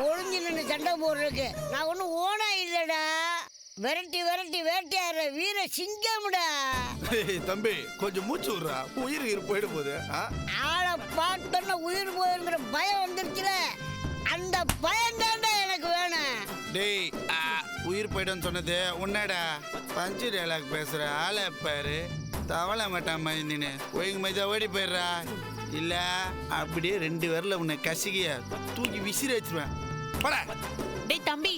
ஒளிஞ்சு நின்று சண்டை போடுறதுக்கு நான் ஒன்றும் ஓனா இல்லடா. விரட்டி விரட்டி வேட்டையாடுற வீர சிங்கம்டா. தம்பி கொஞ்சம் மூச்சு விடுறா, உயிர் போயிட போகுது. ஆளை பார்த்தோன்னா உயிர் போயிருங்கிற பயம் வந்துருச்சுல, அந்த பயம் தாண்டா எனக்கு வேணும். டேய் உயிர் போயிடும்னு சொன்னது உன்னடா. பஞ்சு டைலாக் பேசுற ஆளை பாரு. தவளை மாட்டான் நீனு ஒய்ங்க மதியா ஓடி போயிடுறா. இல்ல அப்படியே 2 விரல உன்னை கசிக்கிய தூக்கி விசிறி வச்சிருவேன். போடா. டேய் தம்பி.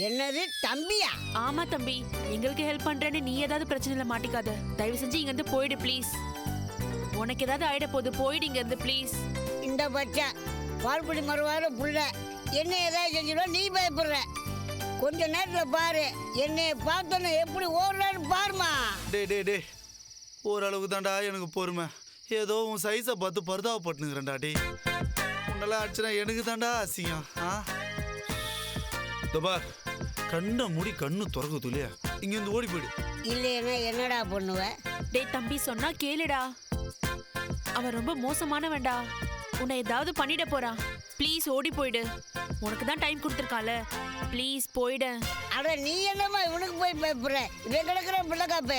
என்னது தம்பியா? ஆமா தம்பி, எங்களுக்கு ஹெல்ப் பண்றேன்னு நீ ஏதாவது பிரச்சனையில மாட்டிக்காத. தயவு செஞ்சு இங்க இருந்து போயிடு ப்ளீஸ். உனக்கு ஏதாவது ஆயிட போது, போயிடு இங்க இருந்து ப்ளீஸ். இந்த பச்சா பால்படி மறுவார புள்ள என்ன ஏதாவது செஞ்சிடும், நீ பயப்படுற. கொஞ்ச நேரத்துல பாரு, என்னைய பார்த்தோன்னு எப்படி ஓடுறான்னு பாருமா. டே ஓரளவுக்கு தாண்டா எனக்கு பொறுமை. ஏதோ உன் சைஸை பார்த்து பரிதாபப்பட்டுனுங்கிறேன்டா. டே உன்னெல்லாம் ஆச்சுன்னா எனக்கு தாண்டா அசிங்கம். பார், கண்ணை மூடி கண்ணு திறக்குது இல்லையா, இங்கேருந்து ஓடி போயிடு. இல்லைன்னா என்னடா பண்ணுவ? டேய் தம்பி சொன்னா கேளுடா. அவன் ரொம்ப மோசமானவன்டா. உன்னை ஏதாவது பண்ணிட போறான். ப்ளீஸ் ஓடி போயிடு. உனக்கு தான் டைம் கொடுத்துருக்கால, ப்ளீஸ் போயிடு. அட நீ என்னம்மா இவனுக்கு போய் பயப்படுற? இவன் கிடக்குற பிள்ளைக்காப்ப.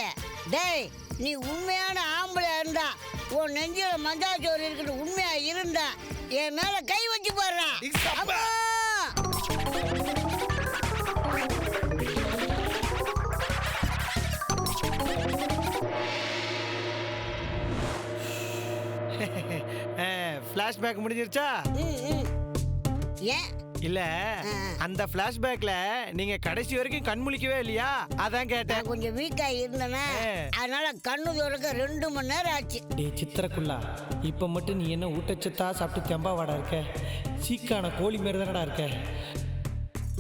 டேய் நீ உண்மையான ஆம்பளை இருந்தா, உன் நெஞ்சில மஞ்சாச்சோறு இருக்கட்டும், உண்மையா இருந்தா என் மேல கை வச்சு போடுறான். ஃபிளாஷ்பேக் முடிஞ்சிருச்சா? ஏன் இல்ல, அந்த ஃபிளாஷ்பேக்ல நீங்க கடைசி வரைக்கும் கண் முழிக்கவே இல்லையா, அதான் கேட்டேன். கொஞ்சம் வீக்கா இருந்தேனா, அதனால கண்ணு திறக்க 2 மணி நேரம் ஆச்சு. டேய் சித்திரக்குள்ளா, இப்ப மட்டும் நீ என்ன ஊட்டச்சத்தா சாப்பிட்டு தெம்பாவாடா இருக்க? சீக்கான கோழி மாரி தானடா இருக்க.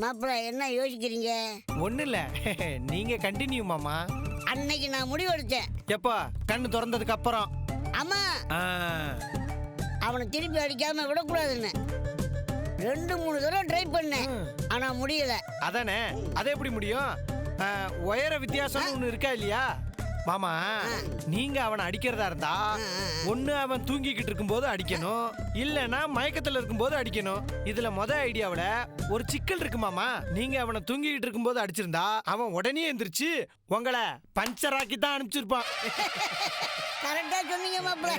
மாப்பிள்ள என்ன யோசிக்கிறீங்க? ஒண்ணு இல்ல, நீங்க கண்டினியூ மாமா. அன்னைக்கு நான் முடிவெடுத்தேன். எப்பா? கண்ணு திறந்ததுக்கு அப்புறம். ஆமா, அவனை திருப்பி அடிக்காம விடக்கூடாதுன்னு 2-3 தடவை ட்ரை பண்ணேன், ஆனா முடியல. அதானே, அது எப்படி முடியும்? உயர வித்தியாசம் ஒண்ணு இருக்கா இல்லையா மாமா? நீங்க அவனை அடிக்கிறதா இருந்தா ஒண்ணு அவன் தூங்கிக்கிட்டு இருக்கும்போது அடிக்கணும், இல்லனா மயக்கத்துல இருக்கும்போது அடிக்கணும். இதுல ஐடியாவுல ஒரு சிக்கல் இருக்கு மாமா. நீங்க அவனை தூங்கிக்கிட்டு இருக்கும்போது அடிச்சிருந்தா அவன் உடனே எந்திரிச்சு உங்களை பஞ்சர் ஆக்கி தான் அனுப்பிச்சிருப்பான். கரெக்டா சொன்னீங்க மாப்பிள்ள.